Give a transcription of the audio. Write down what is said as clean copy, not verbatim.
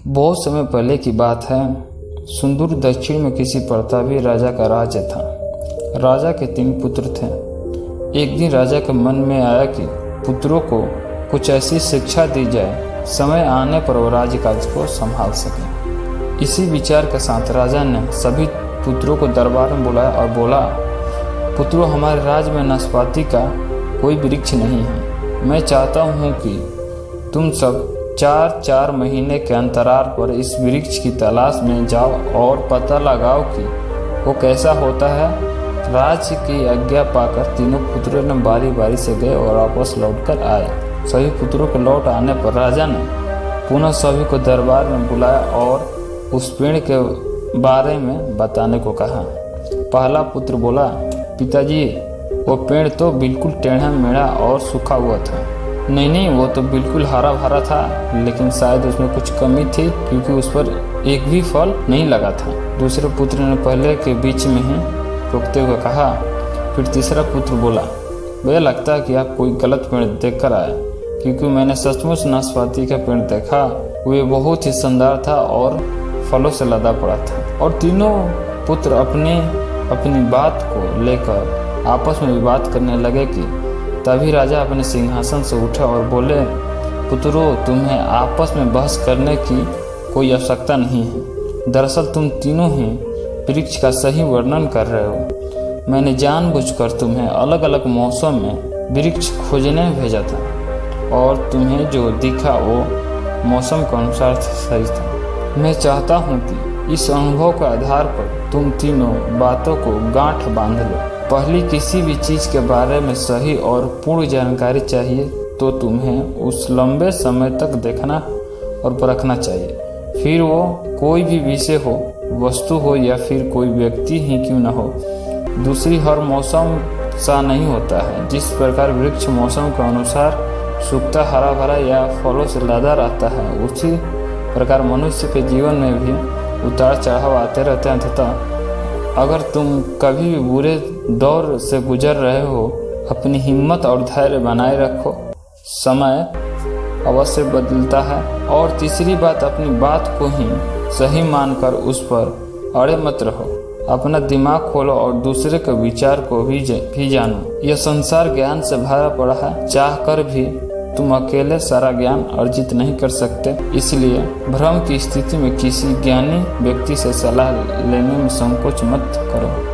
बहुत समय पहले की बात है। सुदूर दक्षिण में किसी प्रतापी राजा का राज्य था। राजा के 3 पुत्र थे। एक दिन राजा के मन में आया कि पुत्रों को कुछ ऐसी शिक्षा दी जाए, समय आने पर वो राज्यकाज को संभाल सके। इसी विचार के साथ राजा ने सभी पुत्रों को दरबार में बुलाया और बोला, पुत्रों, हमारे राज्य में नाशपाती का कोई वृक्ष नहीं है। मैं चाहता हूँ कि तुम सब 4-4 महीने के अंतराल पर इस वृक्ष की तलाश में जाओ और पता लगाओ कि वो कैसा होता है। राज्य की आज्ञा पाकर तीनों पुत्रों ने बारी बारी से गए और वापस लौटकर आए। सभी पुत्रों के लौट आने पर राजा ने पुनः सभी को दरबार में बुलाया और उस पेड़ के बारे में बताने को कहा। पहला पुत्र बोला, पिताजी, वो पेड़ तो बिल्कुल टेढ़ा मेढ़ा और सूखा हुआ था। नहीं, वो तो बिल्कुल हरा भरा था, लेकिन शायद उसमें कुछ कमी थी क्योंकि उस पर एक भी फल नहीं लगा था। दूसरे पुत्र ने पहले के बीच में ही रोकते हुए कहा। फिर तीसरा पुत्र बोला, मुझे लगता है कि आप कोई गलत पेड़ देख कर आए, क्योंकि मैंने सचमुच नाशपाती का पेड़ देखा। वे बहुत ही शानदार था और फलों से लदा पड़ा था। और तीनों पुत्र अपनी बात को लेकर आपस में विवाद करने लगे कि तभी राजा अपने सिंहासन से उठा और बोले, पुत्रों, तुम्हें आपस में बहस करने की कोई आवश्यकता नहीं है। दरअसल तुम तीनों ही वृक्ष का सही वर्णन कर रहे हो। मैंने जानबूझकर तुम्हें अलग अलग मौसम में वृक्ष खोजने भेजा था और तुम्हें जो दिखा वो मौसम के अनुसार सही था। मैं चाहता हूँ कि इस अनुभव के आधार पर तुम तीनों बातों को गांठ बांध लो। पहली, किसी भी चीज़ के बारे में सही और पूर्ण जानकारी चाहिए तो तुम्हें उस लंबे समय तक देखना और परखना चाहिए। फिर वो कोई भी विषय हो, वस्तु हो या फिर कोई व्यक्ति ही क्यों न हो। दूसरी, हर मौसम सा नहीं होता है। जिस प्रकार वृक्ष मौसम के अनुसार सूखता, हरा भरा या फलों से लदा रहता है, उसी प्रकार मनुष्य के जीवन में भी उतार चढ़ाव आते रहते हैं। तथा अगर तुम कभी भी बुरे दौर से गुजर रहे हो, अपनी हिम्मत और धैर्य बनाए रखो, समय अवश्य बदलता है। और तीसरी बात, अपनी बात को ही सही मानकर उस पर अड़े मत रहो। अपना दिमाग खोलो और दूसरे के विचार को भी जानो। यह संसार ज्ञान से भरा पड़ा है। चाहकर भी तुम अकेले सारा ज्ञान अर्जित नहीं कर सकते। इसलिए भ्रम की स्थिति में किसी ज्ञानी व्यक्ति से सलाह लेने में संकोच मत करो।